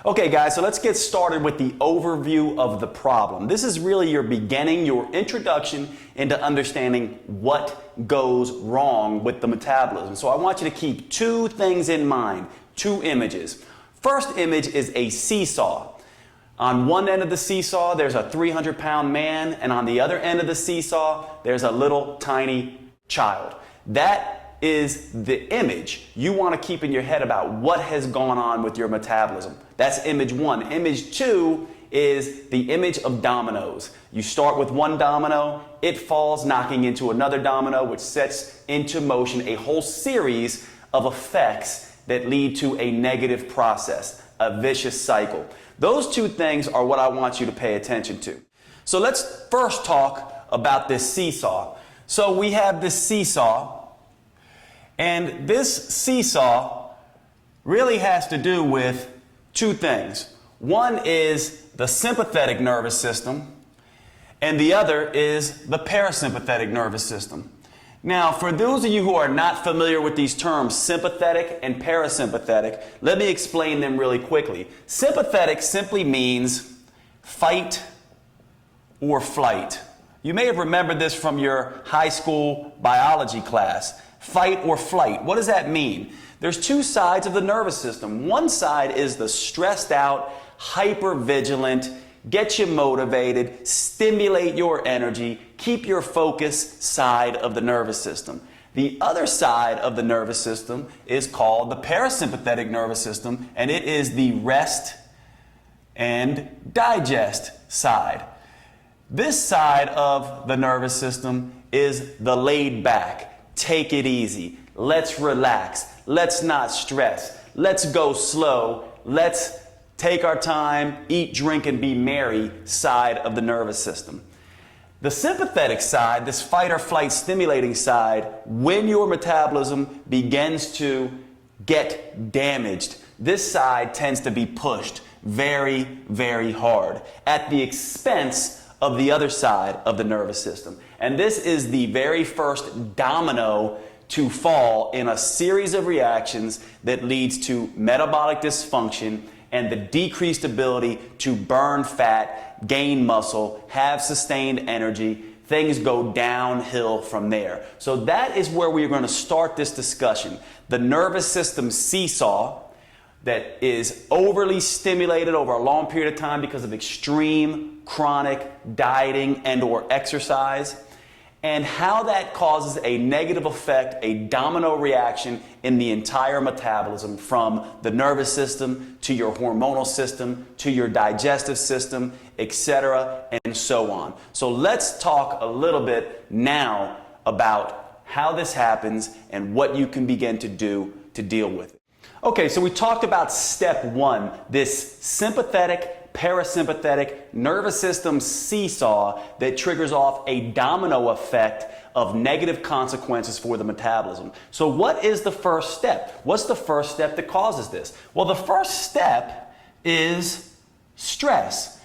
Okay guys, so let's get started with the overview of the problem. This is really your beginning, your introduction into understanding what goes wrong with the metabolism. So I want you to keep two things in mind, two images. First image is a seesaw. On one end of the seesaw, there's a 300-pound man, and on the other end of the seesaw, there's a little tiny child. That is the image you want to keep in your head about what has gone on with your metabolism. That's image one. Image two is the image of dominoes. You start with one domino, it falls, knocking into another domino, which sets into motion a whole series of effects that lead to a negative process, a vicious cycle. Those two things are what I want you to pay attention to. So let's first talk about this seesaw. So we have this seesaw, and this seesaw really has to do with two things. One is the sympathetic nervous system, and the other is the parasympathetic nervous system. Now, for those of you who are not familiar with these terms, sympathetic and parasympathetic, let me explain them really quickly. Sympathetic simply means fight or flight. You may have remembered this from your high school biology class. Fight or flight. What does that mean? There's two sides of the nervous system. One side is the stressed out, hyper vigilant, get you motivated, stimulate your energy, keep your focus side of the nervous system. The other side of the nervous system is called the parasympathetic nervous system, and it is the rest and digest side. This side of the nervous system is the laid back. Take it easy. Let's relax. Let's not stress. Let's go slow. Let's take our time, eat, drink, and be merry side of the nervous system. The sympathetic side, this fight or flight stimulating side, when your metabolism begins to get damaged, this side tends to be pushed very, very hard at the expense of the other side of the nervous system. And this is the very first domino to fall in a series of reactions that leads to metabolic dysfunction and the decreased ability to burn fat, gain muscle, have sustained energy. Things go downhill from there. So that is where we're going to start this discussion. The nervous system seesaw that is overly stimulated over a long period of time because of extreme chronic dieting and or exercise, and how that causes a negative effect, a domino reaction in the entire metabolism, from the nervous system to your hormonal system to your digestive system, etc., and so on. So let's talk a little bit now about how this happens and what you can begin to do to deal with it. Okay, so we talked about step one, this sympathetic, parasympathetic nervous system seesaw that triggers off a domino effect of negative consequences for the metabolism. So what is the first step? What's the first step that causes this? Well, the first step is stress.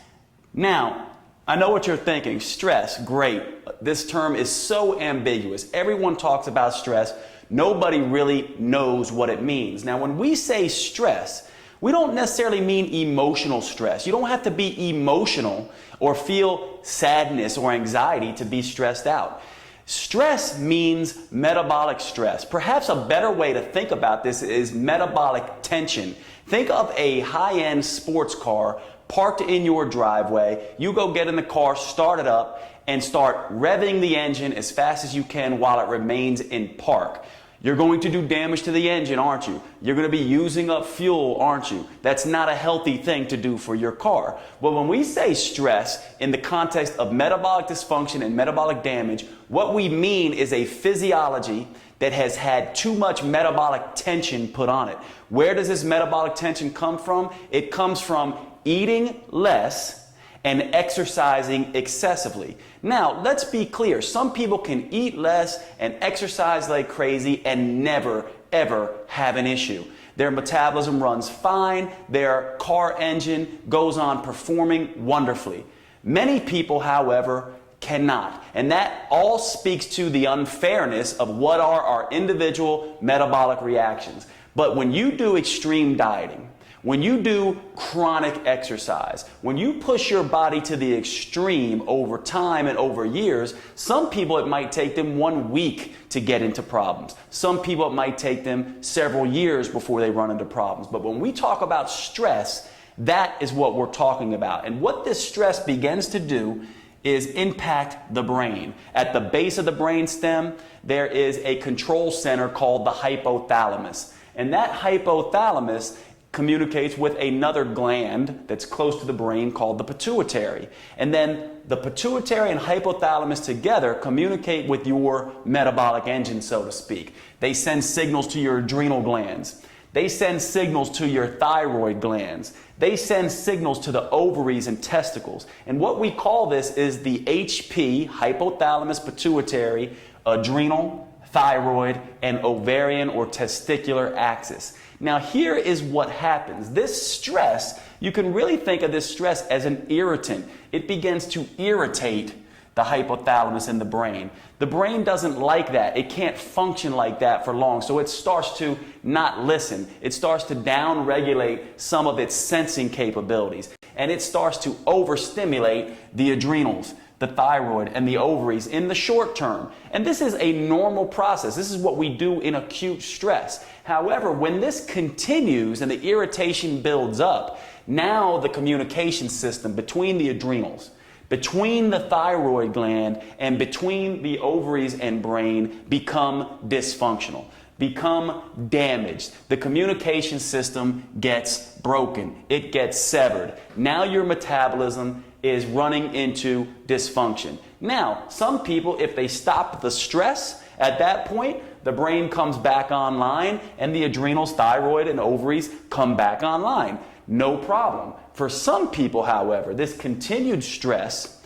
Now, I know what you're thinking. Stress, great. This term is so ambiguous. Everyone talks about stress. Nobody really knows what it means. Now, when we say stress, we don't necessarily mean emotional stress. You don't have to be emotional or feel sadness or anxiety to be stressed out. Stress means metabolic stress. Perhaps a better way to think about this is metabolic tension. Think of a high-end sports car parked in your driveway. You go get in the car, start it up, and start revving the engine as fast as you can while it remains in park. You're going to do damage to the engine, aren't you? You're going to be using up fuel, aren't you? That's not a healthy thing to do for your car. Well, when we say stress in the context of metabolic dysfunction and metabolic damage, what we mean is a physiology that has had too much metabolic tension put on it. Where does this metabolic tension come from? It comes from eating less and exercising excessively. Now, let's be clear. Some people can eat less and exercise like crazy and never, ever have an issue. Their metabolism runs fine. Their car engine goes on performing wonderfully. Many people, however, cannot. And that all speaks to the unfairness of what are our individual metabolic reactions. But when you do extreme dieting, when you do chronic exercise, when you push your body to the extreme over time and over years, some people it might take them 1 week to get into problems. Some people it might take them several years before they run into problems. But when we talk about stress, that is what we're talking about. And what this stress begins to do is impact the brain. At the base of the brain stem, there is a control center called the hypothalamus. And that hypothalamus communicates with another gland that's close to the brain called the pituitary. And then the pituitary and hypothalamus together communicate with your metabolic engine, so to speak. They send signals to your adrenal glands. They send signals to your thyroid glands. They send signals to the ovaries and testicles. And what we call this is the HP, hypothalamus, pituitary, adrenal, thyroid, and ovarian or testicular axis. Now here is what happens. This stress, you can really think of this stress as an irritant. It begins to irritate the hypothalamus in the brain. The brain doesn't like that. It can't function like that for long. So it starts to not listen. It starts to down-regulate some of its sensing capabilities. And it starts to overstimulate the adrenals, the thyroid, and the ovaries in the short term. And this is a normal process. This is what we do in acute stress. However, when this continues and the irritation builds up, now the communication system between the adrenals, between the thyroid gland, and between the ovaries and brain become dysfunctional, become damaged. The communication system gets broken. It gets severed. Now your metabolism is running into dysfunction. Now, some people, if they stop the stress, at that point, the brain comes back online and the adrenals, thyroid, and ovaries come back online. No problem. For some people, however, this continued stress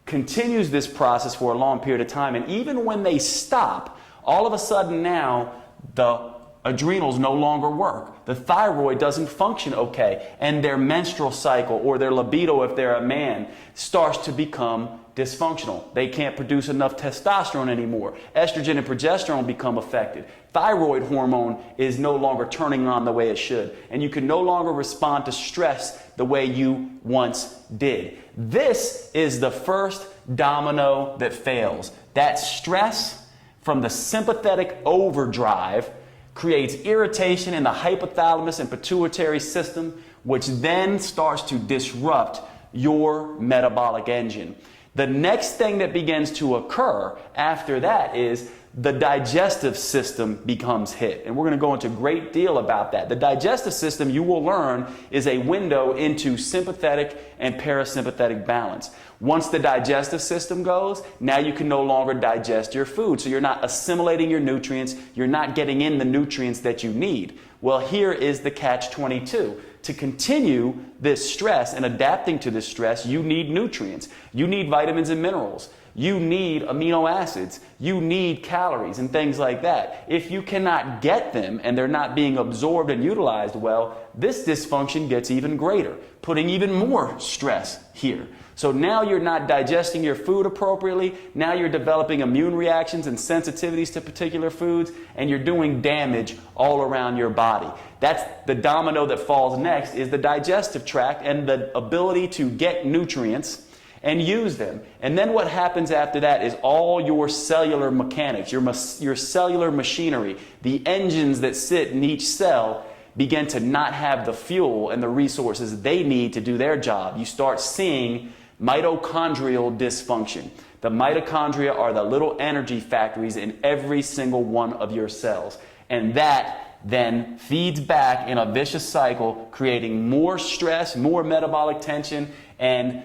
continues this process for a long period of time. And even when they stop, all of a sudden now the adrenals no longer work. The thyroid doesn't function okay. And their menstrual cycle or their libido, if they're a man, starts to become dysfunctional. They can't produce enough testosterone anymore. Estrogen and progesterone become affected. Thyroid hormone is no longer turning on the way it should. And you can no longer respond to stress the way you once did. This is the first domino that fails. That stress from the sympathetic overdrive creates irritation in the hypothalamus and pituitary system, which then starts to disrupt your metabolic engine. The next thing that begins to occur after that is the digestive system becomes hit. And we're going to go into a great deal about that. The digestive system, you will learn, is a window into sympathetic and parasympathetic balance. Once the digestive system goes, now you can no longer digest your food. So you're not assimilating your nutrients. You're not getting in the nutrients that you need. Well, here is the catch-22. To continue this stress and adapting to this stress, you need nutrients. You need vitamins and minerals. You need amino acids. You need calories and things like that. If you cannot get them and they're not being absorbed and utilized well, this dysfunction gets even greater, putting even more stress here. So now you're not digesting your food appropriately. Now you're developing immune reactions and sensitivities to particular foods, and you're doing damage all around your body. That's the domino that falls next, is the digestive tract and the ability to get nutrients and use them. And then what happens after that is all your cellular mechanics, your cellular machinery, the engines that sit in each cell begin to not have the fuel and the resources they need to do their job. You start seeing mitochondrial dysfunction. The mitochondria are the little energy factories in every single one of your cells. And that then feeds back in a vicious cycle, creating more stress, more metabolic tension, and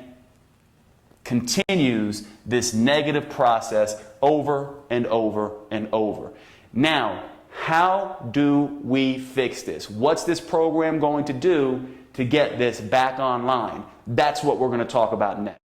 continues this negative process over and over and over. Now, how do we fix this? What's this program going to do to get this back online? That's what we're going to talk about next.